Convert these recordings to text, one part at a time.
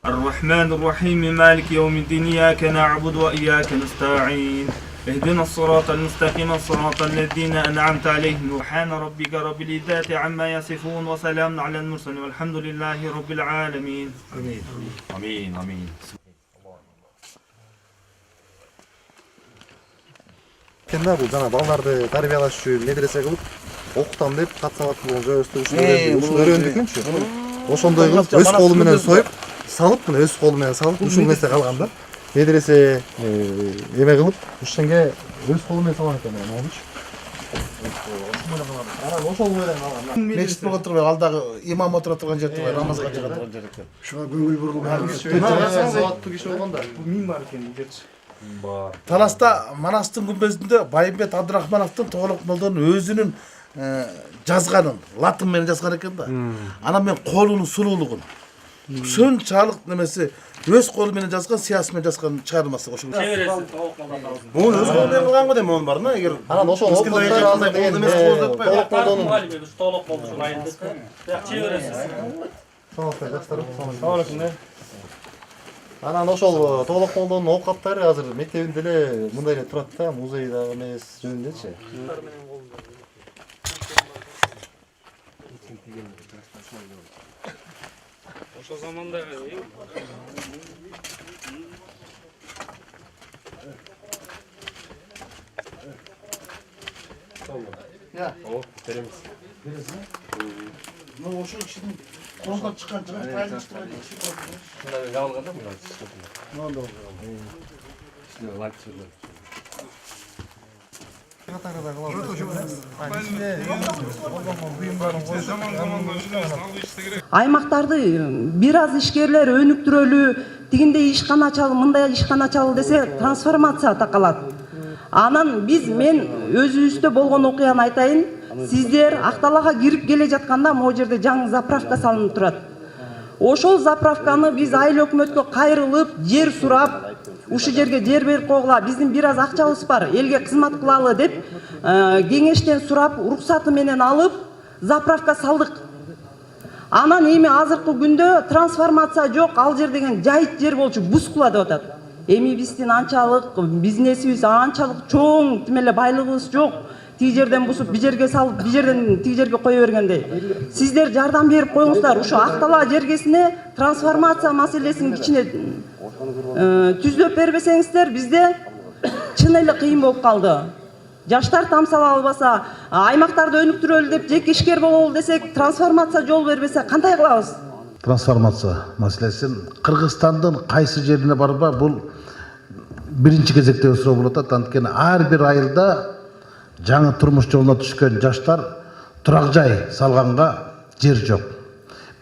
الرحمن الرحيم مالك يوم الدين إياك نعبد وإياك نستعين اهدنا الصراط المستقيم صراط الذين أنعمت عليهم سبحان ربك رب العزة عما يصفون وسلام على المرسلين والحمد لله رب العالمين آمين آمين آمين Kendiler bu jana balдарды тарбиялаш үчүн медресе кылып окутам деп кат сабат болгон жөнөстү ушул өрөндүкүнчү. Ошондой кылып өз колу менен союп, салып мына өз колу менен салып ушул нерсе калган да. Медресе эме кылып, ушенге өз колу менен салган экен анычы. Ошол менен калган. Мечит болгон турбай, алдагы имам отура турган жер турбай, намазга чыга турган жер экен. Шуга көңүл бурулган. Сабаттуу киши болгондо. Bu min var ekan bu gerçi. Таласта Манастын күмбезинде Байымбет Абдырахмановдун Тоголок молдонун өзүнүн жазганын, латын менен жазган экен да. Анан мен колунун сулуулугун сончалык немеси өз колу менен жазган, сыясы менен жазган чыгармасы ошол. Муну өз колу менен кылган го деп муну барна, эгер анан ошол окуттар деген Тоголок молдонун Тоголок болду ушул айында. Чебересиз. Анан ошол Тоголок молдонун оокаттары азыр мектебинде эле мындай эле турат да, музейде эмес жөнүндөчү. Ошол заманда Ну ошол кишинин колдон чыккан жыгыт тайлыштыра шундай жабылганда мына Мондо. Аймактарды бир аз ишкерлер өнүктүрөлү, тигиндей ишкана ачалы, мындай ишкана ачалы десе трансформация такалат. Анан мен өзүбүздө болгон окуяны айтайын. Сиздер Акталага кирип келе жатканда могу жерде жаңы заправка салынып турат. Ошол заправканы биз айыл өкмөткө кайрылып, жер сурап, ушул жерге жер берип койгула, биздин бир аз акчабыз бар, элге кызмат кылалы деп кеңештен сурап, уруксаты менен алып, заправка салдык. Анан эми азыркы күндө трансформация жок, ал жер деген жайыт жер болчу, бускула деп атат. Эми биздин анчалык бизнесибиз, анчалык чоң тимеле байлыгыбыз жок. Тиги жерден бусуп, бир жерге салып, бир жерден тиги жерге кое бергендей. Сиздер жардам берип коюңуздар. Ушу Актала жергесине трансформация маселесин кичине түздөп бербесеңиздер, бизде чын эле кыйын болуп калды. Жаштар тамсала албаса, аймактарды өнүктүрөлү деп жеке ишкер бололу десек, трансформация жол бербесе кандай кылабыз? Трансформация маселесин Кыргызстандын кайсы жерине барба, бул биринчи кезекте суроо болот да. Анткени ар бир айылда жаңы турмуш жолуна түшкөн жаштар турак жай салганга жер жок.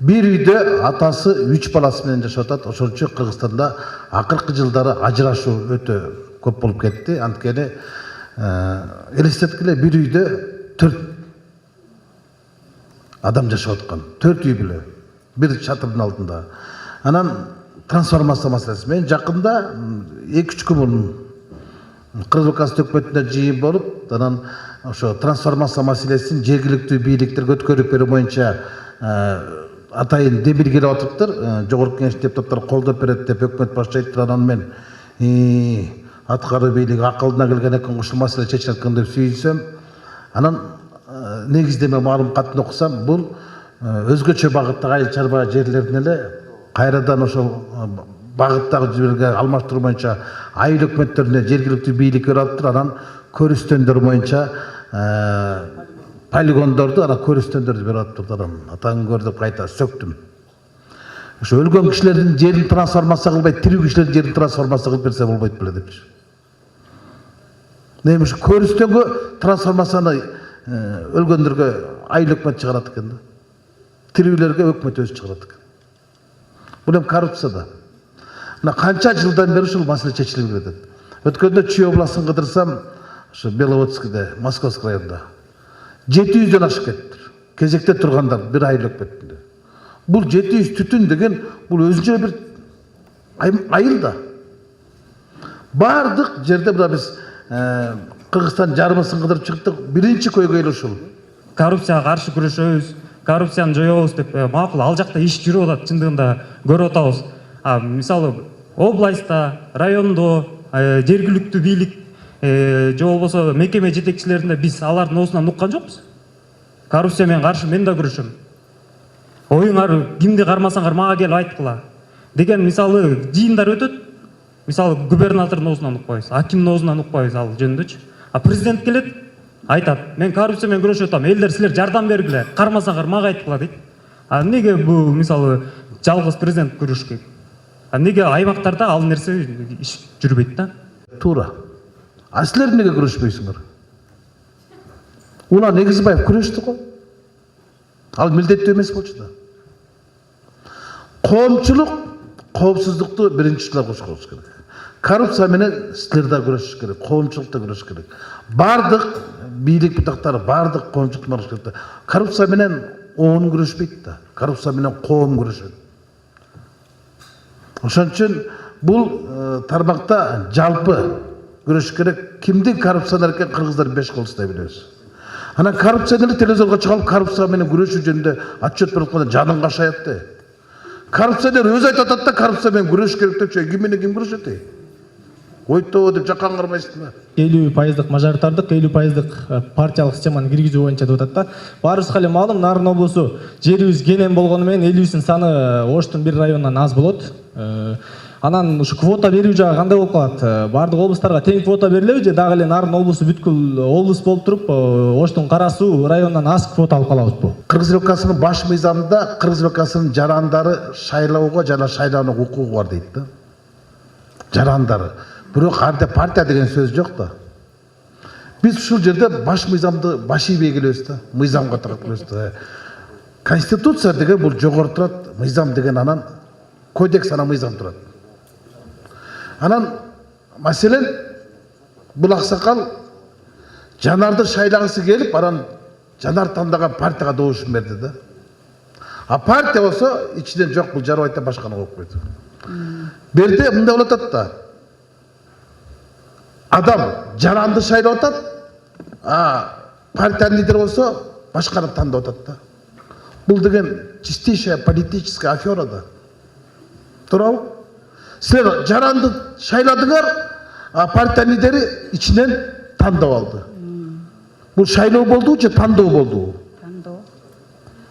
Бир үйдө атасы 3 баласы менен жашап атат. Ошон үчүн Кыргызстанда акыркы жылдары ажырашуу өтө көп болуп кетти. Анткени элестеткиле, бир үйдө 4 адам жашап аткан. 4 үй биле, бир чатырдын алдында. Анан трансформация маселеси менен жакында 2-3 күн мурун Кыргыз өкмөтүндө жыйын болуп, анан ошо трансформация маселесин жергиликтүү бийликтер көткөрүп берүү боюнча атайын демир келип атыптыр. Жогорку Кеңеш депутаттары колдоп берет деп өкмөт башчы айтты. Анан мен аткаруу бийлиги акылына келген экен, ушул маселе чечилет экен деп сүйүнсөм, анан негиздеме маалыматтын окусам, бул өзгөчө багыттагы айыл чарба жерлерин эле кайрадан ошол багыттагы жерге алмаштыруу боюнча айыл өкмөттөрүнө жергиликтүү бийлик берип атыптыр. Анан көрүстөндөр боюнча полигондорду, анан көрүстөндөрдү берип атыптыр. Атаң көр деп кайта сөктүм. Ошо өлгөн кишилердин жерин трансформация кылбай, тирүү кишилердин жерин трансформация кылып берсе болбойт беле депчи. Эми ушу көрүстөнгө трансформацияны өлгөндөргө айыл өкмөт чыгарат экен да. Тирүүлөргө өкмөт өзү чыгарат экен. Бул эми коррупция да. Мына канча жылдан бери ушул маселе чечилип келет. Өткөндө Чүй областын кыдырсам, ошо Беловодскийде, Московский районунда 700дөн ашып кетиптир. Кезекте тургандар бир айыл өкмөтүндө. Бул 700 түтүн деген бул өзүнчө бир айыл да. Бардык жерде мына биз Кыргызстан жарымысын кыдырып чыктык. Биринчи көйгөй ушул. коррупцияга каршы күрөшөбүз. коррупцияны жоебуз деп макул ал жакта иш жүрүп атат, чындыгында көрүп атабыз. Мисалы областта, райондо, жергиликтүү бийлик же болбосо мекеме жетекчилеринде биз алардын оозунан уккан жокпуз. Коррупция менен каршы мен да күрөшөм. Оюңар кимди кармасаңар мага келип айткыла деген мисалы жыйындар өтөт. Мисалы губернатордун оозунан укпайбыз, акимдин оозунан укпайбыз ал жөнүндө. Президент келет, айтат, мен коррупция менен күрөшүп атам, элдер силер жардам бергиле, кармасаңар мага айткыла дейт. Неге бул мисалы жалгыз президент күрөш керек? Неге аймактарда ал нерсе иш жүрбөйт да? Туура. Силер неге күрөшпөйсүңөр? Улан Эгизбаев күрөштү го. Ал милдеттүү эмес болчу да. Коомчулук коопсуздукту биринчилер кошколуш керек. Коррупция менен силер да күрөшүш керек, коомчулук да күрөшүш керек. Бардык бийлик бутактары, бардык коомчулук күрөшүш керек. Коррупция менен оон күрөшпөйт да. Коррупция менен коом күрөшөт. Ошон үчүн бул тармакта жалпы күрөш керек. Кимди коррупционер экен кыргыздар 5 кол устай билебиз. Анан коррупционер телевизорго чыгып коррупция менен күрөшүү жөнүндө отчет берип атканда жаның кашаят да. Коррупционер өзү айтып атат да коррупция менен күрөш керек депчи, ким менен ким күрөшөт? Ойто деп жаккан кармайсыңбы? 50% мажоритардык, 50% партиялык системаны киргизүү боюнча деп атат да. Баарыбызга эле маалым, Нарын облусу жерибиз кенен болгону менен 50-син саны Оштун бир районунан аз болот. Анан ушу квота берүү жагы кандай болуп калат? Бардык облустарга тең квота берилеби же дагы эле Нарын облусу бүткүл облус болуп туруп, Оштун Кара Суу районунан аз квота алып калабызбы? Кыргыз өлкөсүнүн баш мыйзамында Кыргыз өлкөсүнүн жарандары шайлоого жана шайлоонууга укугу бар дейт да. Жарандары. Бирок анда партия деген сөз жок да. Биз ушул жерде баш мыйзамды баш ийбей келебиз да. Мыйзамга тарап келебиз да. Конституция деген бул жогору турат, мыйзам деген анан кодекс анан мыйзам турат. Анан маселен бул аксакал Жанарды шайлагысы келип, анан Жанар тандаган партияга добушун берди да. А партия болсо ичинен жок бул жарабайт да башканы коюп койду. Берде мындай болуп атат да. Адам Жананды шайлап атат, партиянын лидери болсо башканы тандап атат да. Бул деген чистейшая политическая афера да. Туурабы? Силер Жананды шайладыңар, партиянын лидери ичинен тандап алды. Бул шайлоо болду же тандоо болду? Тандоо.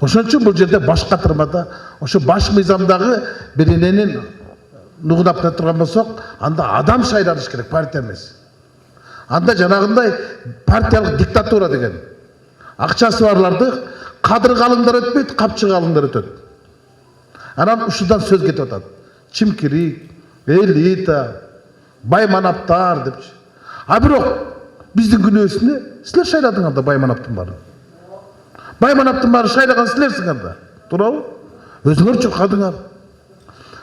Ошон үчүн бул жерде баш катырмада, ошо баш мыйзамдагы берененин нугунап турган болсок, анда адам шайланыш керек, партия эмес. Анда жанагындай партиялык диктатура деген. Акчасы барларды кадыр алыңдар өтпөйт, капчык алыңдар өтөт. Анан ушудан сөз кетип атат. Чимкирик, элита, байманаптар депчи. А бирок биздин күнөөсүнө силер шайладыңар да байманаптын баарын. Байманаптын баарын шайлаган силерсиңер да. Туурабы? Өзүңөр чуркадыңар.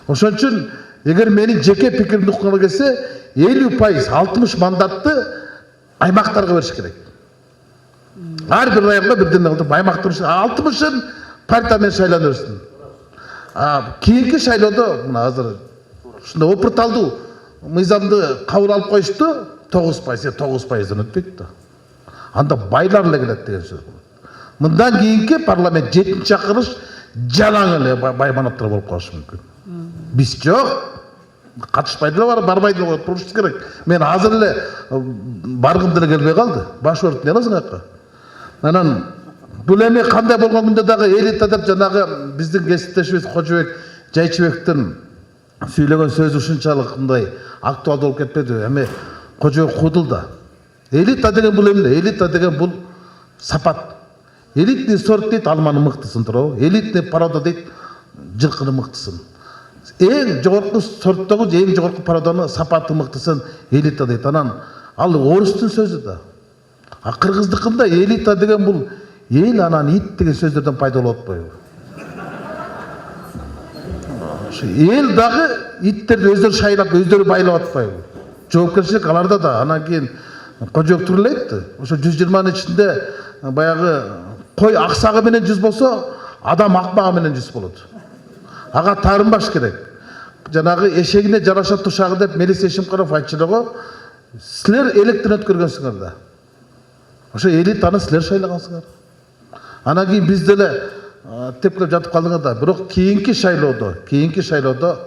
Ошон үчүн эгер менин жеке пикиримди укканга келсе, 50%, 60 мандатты аймактарга бериш керек. Ар бир районго бирден кылып аймактар 60-ын партия менен шайлана берсин. Кийинки шайлоодо мына азыр ушундай опырталдуу мыйзамды кабыл алып коюшту, 9%дан өтпөйт да. Анда байлар эле келет деген сөз болот. Мындан кийинки парламент 7-чи чакырыш жалаң эле байманаптар болуп калышы мүмкүн. Биз жок, катышпайды эле барбайды эле турушубуз керек. Мен азыр эле баргым деле келбей калды. Баш өрүп не аласың акка? Анан бул эми кандай болгон күндө дагы элита деп жанагы биздин кесиптешибиз Кожобек Жайчыбектин сүйлөгөн сөзү ушунчалык мындай актуалдуу болуп кетпеди. Эми Кожобек Кудулда. Элита деген бул эмне? Элита деген бул сапат. Элитный сорт дейт алманын мыктысын, туурабы? Элитный порода дейт жылкынын мыктысын. Эң жогорку сорттогу, эң жогорку породаны сапаты мыктысын элита дейт. Анан ал орустун сөзү да. А кыргыздыкында элита деген бул эл анан ит деген сөздөрдөн пайда болуп атпайбы? Эл дагы иттерди өздөрү шайлап, өздөрү байлап атпайбы? Жоопкерчилик аларда да. Анан кийин Кожобек туруп эле айтты. Ошо 120-нын ичинде баягы кой аксагы менен жүз болсо, адам акмагы менен жүз болот. Ага таарынбаш керек. Жанагы эшегине жараша тушагы деп Мелис Эшимкаров айтчылыгы, силер электен өткөргөнсүңөр да. Ошо элитаны силер шайлагансыңар. Анан кийин биз деле тепкілеп жатып қалдыңыз да, бирок кийинки шайлоодо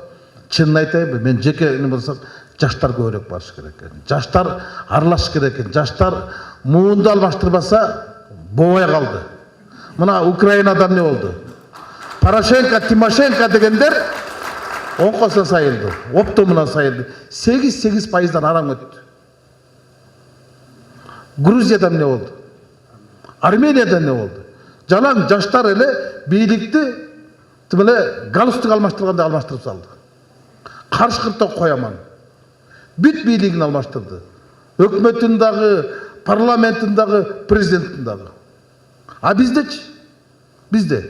чынын айтайынбы, мен жеке эме болсак, жаштар көбүрөөк барыш керек экен. Жаштар аралашыш керек экен. Жаштар муунду алмаштырбаса болбой калды. Мына Украинада эмне болду? Порошенко, Тимошенко дегендер оңкосо сайылды, оптомунан сайылды. 8% араң өттү. Грузияда эмне болду? Арменияда эмне болду? Жалаң жаштар эле бийликти тимеле галстук алмаштыргандай алмаштырып салды. Каршыкыртта кояман. Бүт бийлигин алмаштырды. Өкмөтүн дагы, парламентин дагы, президенттин дагы. А биздечи? Бизде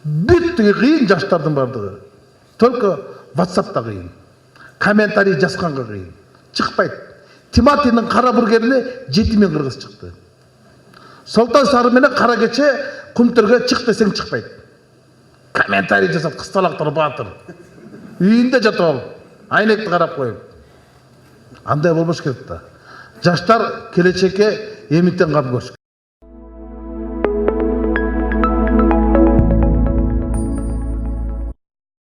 бүт кыйын жаштардын бардыгы. Только WhatsApp'та кыйын. Комментарий жазганга кыйын. Чыкпайт. Тиматинин кара бургерине 7000 кыргыз чыкты. Солтан Сары менен кара кече Кумтөргө чык десең чыкпайт. Комментарий жасап кысталактар баатыр. Үйүндө жатып алып, айнекти карап коюп. Андай болбош керек да. Жаштар келечекке эмитен кап көрүш.